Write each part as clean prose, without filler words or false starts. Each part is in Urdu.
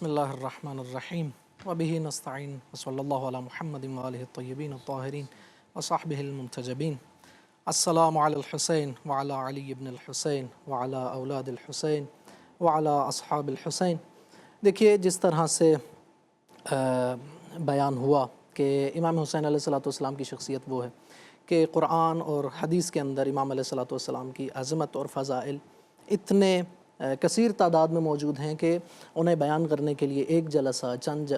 بسم اللہ الرحمن الرحیم وبہ نستعین وصلی اللہ علی محمد وآلہ الطیبین الطاہرین وصحبہ المنتجبین۔ السلام علی الحسین وعلی علی ابن الحسین وعلی اولاد الحسین وعلی اصحاب الحسین۔ دیکھیے جس طرح سے بیان ہوا کہ امام حسین علیہ الصلوۃ والسلام کی شخصیت وہ ہے کہ قرآن اور حدیث کے اندر امام علیہ الصلوۃ والسلام کی عظمت اور فضائل اتنے کثیر تعداد میں موجود ہیں کہ انہیں بیان کرنے کے لیے ایک جلسہ، چند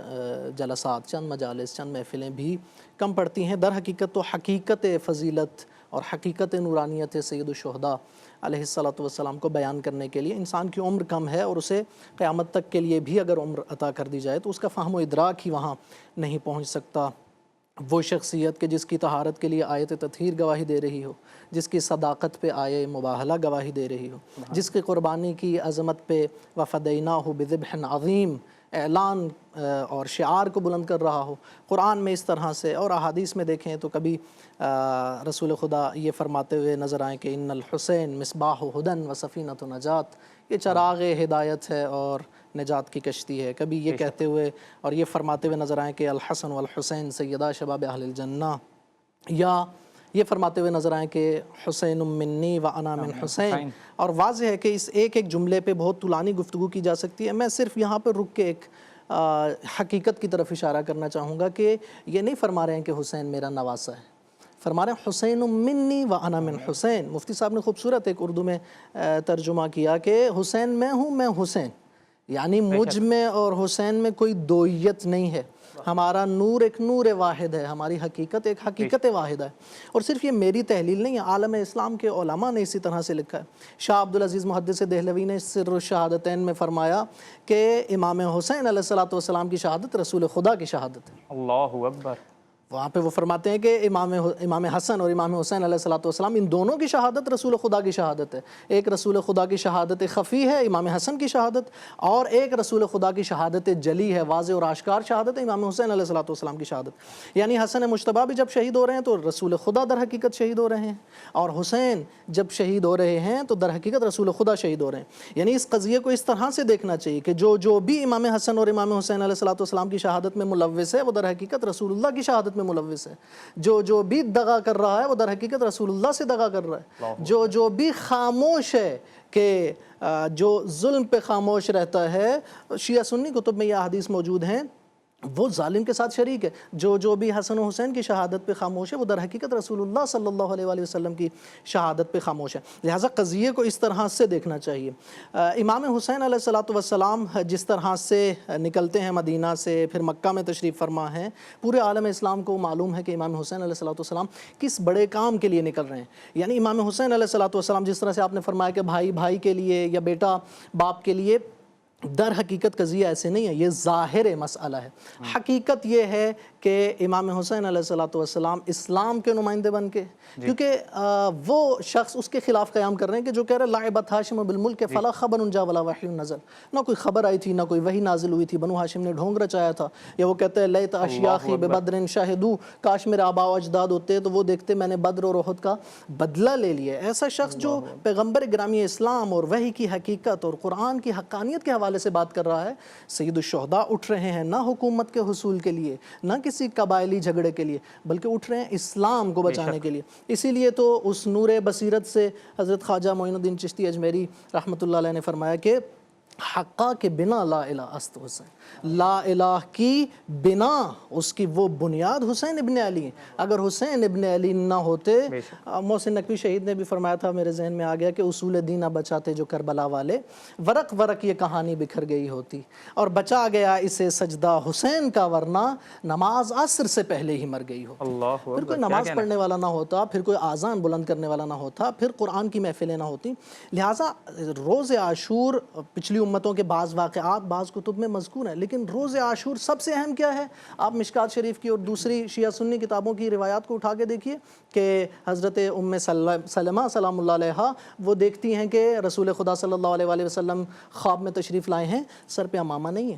جلسات، چند مجالس، چند محفلیں بھی کم پڑتی ہیں۔ در حقیقت تو حقیقت فضیلت اور حقیقت نورانیت سید الشہداء علیہ الصلوۃ والسلام کو بیان کرنے کے لیے انسان کی عمر کم ہے، اور اسے قیامت تک کے لیے بھی اگر عمر عطا کر دی جائے تو اس کا فہم و ادراک ہی وہاں نہیں پہنچ سکتا۔ وہ شخصیت کہ جس کی طہارت کے لیے آیت تطہیر گواہی دے رہی ہو، جس کی صداقت پہ آیے مباہلہ گواہی دے رہی ہو، جس کی قربانی کی عظمت پہ وَفَدَيْنَاهُ بِذِبْحٍ عَظِيمٍ اعلان اور شعار کو بلند کر رہا ہو۔ قرآن میں اس طرح سے اور احادیث میں دیکھیں تو کبھی رسول خدا یہ فرماتے ہوئے نظر آئیں کہ ان الحسین مصباح ہدن و سفینۃ نجات، یہ چراغ ہدایت ہے اور نجات کی کشتی ہے۔ کبھی یہ کہتے ہوئے اور یہ فرماتے ہوئے نظر آئیں کہ الحسن والحسین سیدہ شباب اہل الجنہ، یا یہ فرماتے ہوئے نظر آئیں کہ حسین منی و انا من حسین۔ اور واضح ہے کہ اس ایک جملے پہ بہت طولانی گفتگو کی جا سکتی ہے۔ میں صرف یہاں پہ رک کے ایک حقیقت کی طرف اشارہ کرنا چاہوں گا کہ یہ نہیں فرما رہے ہیں کہ حسین میرا نواسہ ہے، فرما رہے ہیں حسین منی و انا من حسین۔ مفتی صاحب نے خوبصورت ایک اردو میں ترجمہ کیا کہ حسین میں ہوں، میں حسین، یعنی مجھ میں اور حسین میں کوئی دوئیت نہیں ہے۔ ہمارا نور ایک نور واحد ہے، ہماری حقیقت ایک حقیقت واحد ہے۔ اور صرف یہ میری تحلیل نہیں ہے، عالم اسلام کے علماء نے اسی طرح سے لکھا ہے۔ شاہ عبدالعزیز محدث دہلوی نے سر الشہادتین میں فرمایا کہ امام حسین علیہ الصلوۃ والسلام کی شہادت رسول خدا کی شہادت ہے۔ اللہ اکبر۔ وہاں پہ وہ فرماتے ہیں کہ امام حسن اور امام حسین علیہ الصلوۃ والسلام ان دونوں کی شہادت رسول خدا کی شہادت ہے۔ ایک رسول خدا کی شہادت خفی ہے امام حسن کی شہادت، اور ایک رسول خدا کی شہادت جلی ہے، واضح اور آشکار شہادت ہے امام حسین علیہ الصلوۃ والسلام کی شہادت۔ یعنی حسن مجتبیٰ بھی جب شہید ہو رہے ہیں تو رسول خدا در حقیقت شہید ہو رہے ہیں، اور حسین جب شہید ہو رہے ہیں تو در حقیقت رسول خدا شہید ہو رہے ہیں۔ یعنی اس قضیے کو اس طرح سے دیکھنا چاہیے کہ جو بھی امام حسن اور امام حسین علیہ الصلوۃ والسلام کی شہادت میں ملوث ہے وہ در حقیقت رسول اللہ کی شہادت میں ملوث ہے۔ جو بھی دغا کر رہا ہے وہ در حقیقت رسول اللہ سے دغا کر رہا ہے۔ جو بھی خاموش ہے کہ جو ظلم پہ خاموش رہتا ہے، شیعہ سنی کتب میں یہ احادیث موجود ہیں، وہ ظالم کے ساتھ شریک ہے۔ جو بھی حسن و حسین کی شہادت پہ خاموش ہے وہ در حقیقت رسول اللہ صلی اللہ علیہ وآلہ وسلم کی شہادت پہ خاموش ہے۔ لہٰذا قضیے کو اس طرح سے دیکھنا چاہیے۔ امام حسین علیہ الصلوۃ والسلام جس طرح سے نکلتے ہیں مدینہ سے، پھر مکہ میں تشریف فرما ہیں، پورے عالم اسلام کو معلوم ہے کہ امام حسین علیہ الصلوۃ والسلام کس بڑے کام کے لیے نکل رہے ہیں۔ یعنی امام حسین علیہ الصلوۃ والسلام جس طرح سے آپ نے فرمایا کہ بھائی بھائی کے لیے یا بیٹا باپ کے لیے، در حقیقت قضیہ ایسے نہیں ہے، یہ ظاہر مسئلہ ہے۔ حقیقت یہ ہے کہ امام حسین علیہ الصلوۃ والسلام اسلام کے نمائندے بن کے، کیونکہ وہ شخص اس کے خلاف قیام کر رہے ہیں کہ جو کہہ رہے لعبت ہاشم بالملک فلا خبر جا ولا وحی نزل، نہ کوئی خبر آئی تھی نہ کوئی وحی نازل ہوئی تھی، بنو ہاشم نے ڈھونگ رچایا تھا۔ یا وہ کہتے ہیں لیت اشیاخی ببدر شاہدو، کاش میرے آباء و اجداد ہوتے تو وہ دیکھتے میں نے بدر اور احد کا بدلہ لے لیا۔ ایسا شخص جو پیغمبر گرامی اسلام اور وحی کی حقیقت اور قرآن کی حقانیت کے حوالے سے بات کر رہا ہے، سید الشہداء اٹھ رہے ہیں نہ حکومت کے حصول کے لیے، نہ کسی قبائلی جھگڑے کے لیے، بلکہ اٹھ رہے ہیں اسلام کو بچانے کے لیے۔ اسی لیے تو اس نور بصیرت سے حضرت خواجہ معین الدین چشتی اجمیری رحمۃ اللہ علیہ نے فرمایا کہ حقہ کے بنا لا الہ است حسین، لا الہ کی بنا اس کی وہ بنیاد حسین ابن علی ہیں۔ اگر حسین ابن علی نہ ہوتے، محسن نقوی شہید نے بھی فرمایا تھا، میرے ذہن میں آ گیا کہ اصول دین نہ بچاتے جو کربلا والے، ورق ورق یہ کہانی بکھر گئی ہوتی، اور بچا گیا اسے سجدہ حسین کا، ورنہ نماز عصر سے پہلے ہی مر گئی ہوتی۔ پھر کوئی نماز پڑھنے والا نہ ہوتا، پھر کوئی آذان بلند کرنے والا نہ ہوتا، پھر قرآن کی محفلیں نہ ہوتی۔ لہٰذا روز عاشور پچھلی امتوں کے بعض واقعات بعض کتب میں مذکور ہیں، لیکن روز عاشور سب سے اہم کیا ہے؟ آپ مشکات شریف کی اور دوسری شیعہ سنی کتابوں کی روایات کو اٹھا کے دیکھیے کہ حضرت ام سلمہ سلام اللہ علیہا وہ دیکھتی ہیں کہ رسول خدا صلی اللہ علیہ وآلہ وسلم خواب میں تشریف لائے ہیں، سر پہ امامہ نہیں ہے،